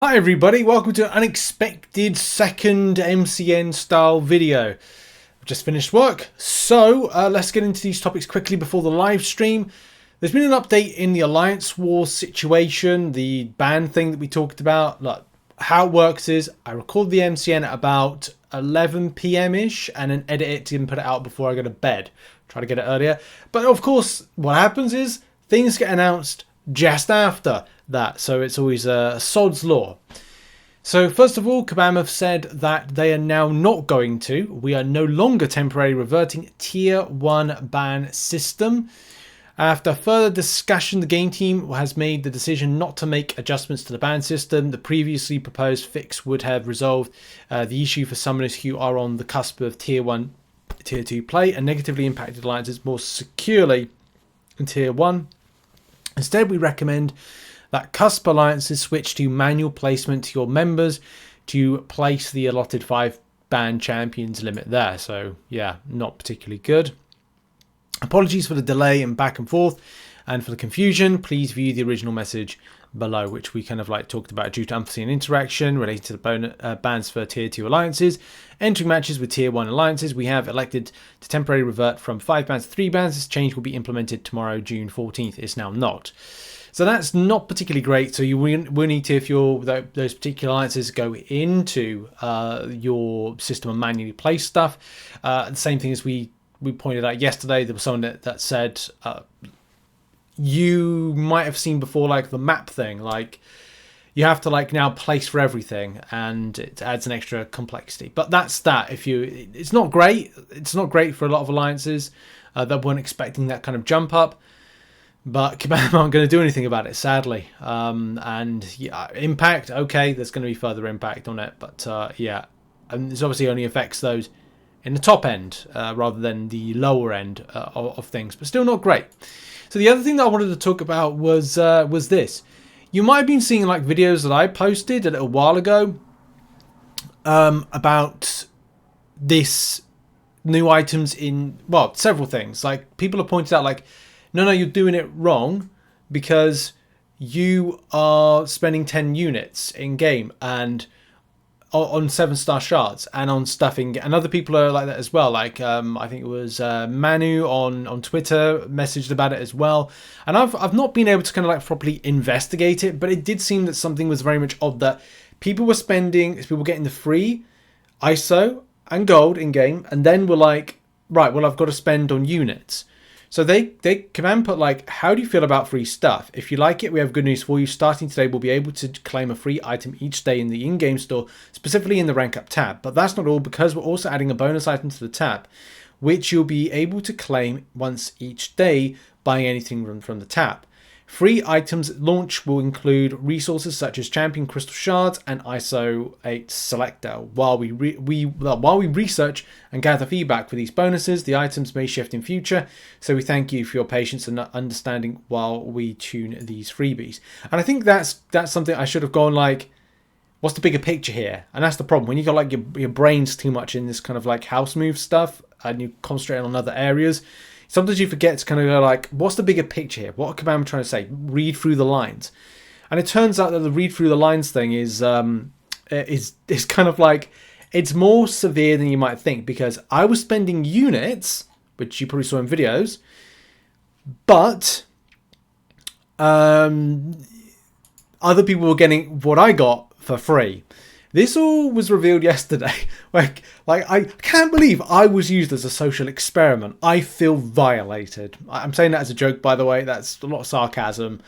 Hi everybody, welcome to an unexpected second MCN style video. I've just finished work, so let's get into these topics quickly before the live stream. There's been an update in the Alliance War situation, the ban thing that we talked about. Look, how it works is I record the MCN at about 11 PM-ish and then edit it and put it out before I go to bed. Try to get it earlier. But of course, what happens is things get announced just after that, so it's always a sod's law. So first of all, Kabam have said that they are now not going to. We are no longer temporarily reverting tier 1 ban system. After further discussion, the game team has made the decision not to make adjustments to the ban system. The previously proposed fix would have resolved the issue for summoners who are on the cusp of tier 1, tier 2 play and negatively impacted alliances more securely in tier 1. Instead, we recommend that cusp alliances switch to manual placement to your members to place the allotted 5 ban champions limit there. So yeah, not particularly good. Apologies for the delay and back and forth and for the confusion. Please view the original message below, which we kind of like talked about due to unforeseen interaction related to the bans for tier 2 alliances. Entering matches with tier 1 alliances, we have elected to temporarily revert from 5 bans to 3 bans. This change will be implemented tomorrow, June 14th. It's now not. So that's not particularly great. So you will need to, if those particular alliances go into your system and manually place stuff. The same thing as we pointed out yesterday. There was someone that said you might have seen before, like the map thing, like you have to like now place for everything, and it adds an extra complexity. But that's that. It's not great. It's not great for a lot of alliances that weren't expecting that kind of jump up. But Kabam aren't going to do anything about it, sadly. And yeah, impact, okay, there's going to be further impact on it. But yeah, and this obviously only affects those in the top end rather than the lower end of things. But still not great. So the other thing that I wanted to talk about was this. You might have been seeing like videos that I posted a little while ago about this new items in, well, several things. Like people have pointed out like, no, you're doing it wrong because you are spending 10 units in game and on 7-star shards and on stuffing, and other people are like that as well. Like I think it was Manu on Twitter messaged about it as well, and I've not been able to kind of like properly investigate it, but it did seem that something was very much odd, that people were getting the free ISO and gold in game, and then were like, right, well I've got to spend on units. So they can put like, how do you feel about free stuff? If you like it, we have good news for you. Starting today, we'll be able to claim a free item each day in the in-game store, specifically in the rank up tab. But that's not all, because we're also adding a bonus item to the tab, which you'll be able to claim once each day buying anything from the tab. Free items at launch will include resources such as champion crystal shards and ISO 8 selector. While we research and gather feedback for these bonuses, the items may shift in future, so we thank you for your patience and understanding while we tune these freebies. And I think that's something I should have gone like, what's the bigger picture here? And that's the problem. When you got like your brain's too much in this kind of like house move stuff and you concentrate on other areas, sometimes you forget to kind of go like, what's the bigger picture here? What are Kabam trying to say? Read through the lines. And it turns out that the read through the lines thing is kind of like, it's more severe than you might think, because I was spending units, which you probably saw in videos, but other people were getting what I got for free. This all was revealed yesterday. Like I can't believe I was used as a social experiment. I feel violated. I'm saying that as a joke, by the way. That's a lot of sarcasm.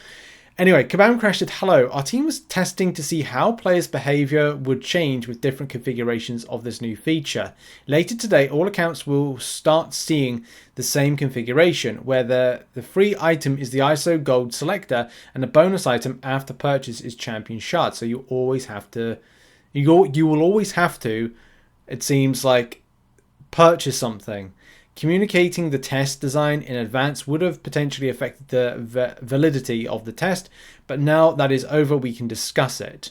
Anyway, Kabam crashed. Hello. Our team was testing to see how players' behavior would change with different configurations of this new feature. Later today, all accounts will start seeing the same configuration, where the free item is the ISO gold selector and the bonus item after purchase is champion shard. So you always have to... You will always have to, it seems like, purchase something. Communicating the test design in advance would have potentially affected the validity of the test, but now that is over, we can discuss it.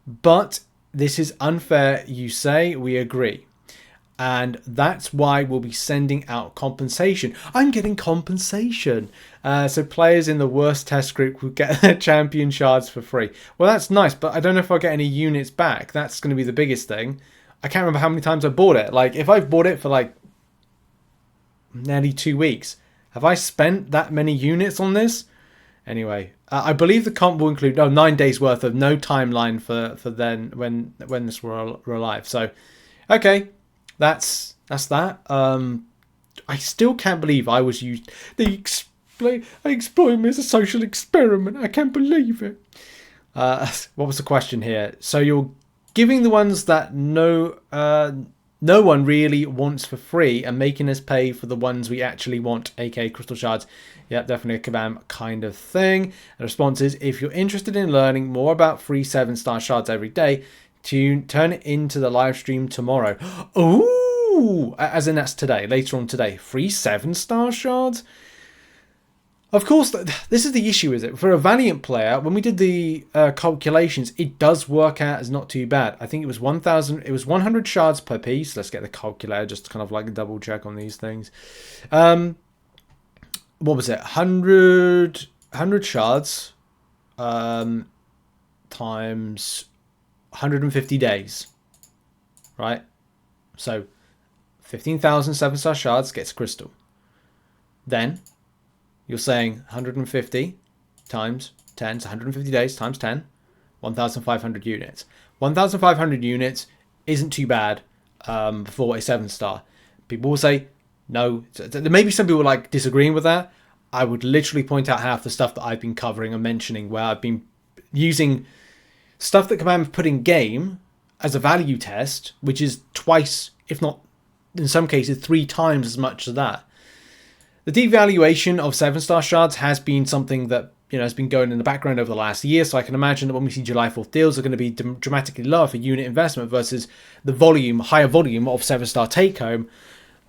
But this is unfair, you say. We agree. And that's why we'll be sending out compensation. I'm getting compensation. So players in the worst test group will get their champion shards for free. Well, that's nice, but I don't know if I'll get any units back. That's going to be the biggest thing. I can't remember how many times I bought it. Like, if I've bought it for like nearly 2 weeks, have I spent that many units on this? Anyway, I believe the comp will include 9 days worth of no timeline for then when this were live. So, okay. That's that. I still can't believe I was used. They exploit me as a social experiment. I can't believe it. What was the question here? So you're giving the ones that no one really wants for free and making us pay for the ones we actually want, aka crystal shards. Yep, definitely a Kabam kind of thing. And the response is, if you're interested in learning more about free 7-star shards every day, turn it into the live stream tomorrow. Ooh, as in that's today, later on today. Free 7-star shards? Of course, this is the issue, is it? For a Valiant player, when we did the calculations, it does work out as not too bad. I think it was 1,000. It was 100 shards per piece. Let's get the calculator just to kind of like double check on these things. What was it? 100 shards times 150 days, right? So 15,000 7-star shards gets crystal. Then you're saying 150 times 10, so 150 days times 10, 1,500 units. 1,500 units isn't too bad for a 7-star. People will say no. There may be some people like disagreeing with that. I would literally point out half the stuff that I've been covering and mentioning, where I've been using stuff that Kabam have put in game as a value test, which is twice, if not in some cases 3 times as much as that. The devaluation of 7-star shards has been something that, you know, has been going in the background over the last year, so I can imagine that when we see July 4th deals are going to be dramatically lower for unit investment versus the higher volume of 7-star take home,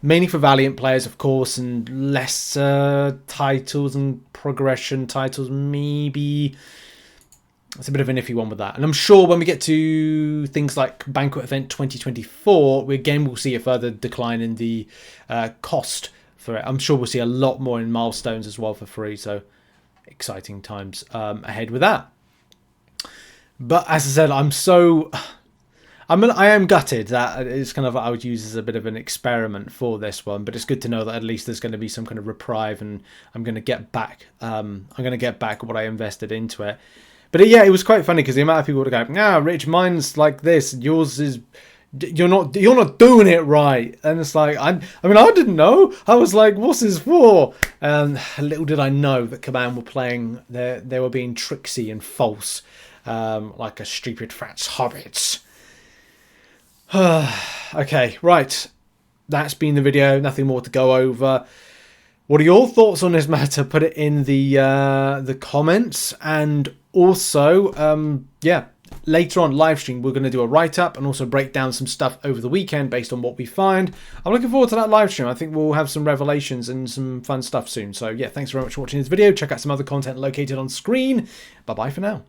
mainly for Valiant players, of course, and lesser titles and progression titles, maybe. It's a bit of an iffy one with that. And I'm sure when we get to things like Banquet Event 2024, we again will see a further decline in the cost for it. I'm sure we'll see a lot more in milestones as well for free. So exciting times ahead with that. But as I said, I am gutted that it's kind of, I would use as a bit of an experiment for this one, but it's good to know that at least there's going to be some kind of reprieve, and I'm going to get back. I'm going to get back what I invested into it. But yeah, it was quite funny because the amount of people would go, "Nah, Rich, mine's like this. Yours is, you're not doing it right." And it's like, I didn't know. I was like, "What's this for?" And little did I know that Kabam were playing. They were being tricksy and false, like a stupid fat hobbits. Okay, right. That's been the video. Nothing more to go over. What are your thoughts on this matter? Put it in the comments. And also, yeah, later on live stream, we're going to do a write-up and also break down some stuff over the weekend based on what we find. I'm looking forward to that live stream. I think we'll have some revelations and some fun stuff soon. So yeah, thanks very much for watching this video. Check out some other content located on screen. Bye-bye for now.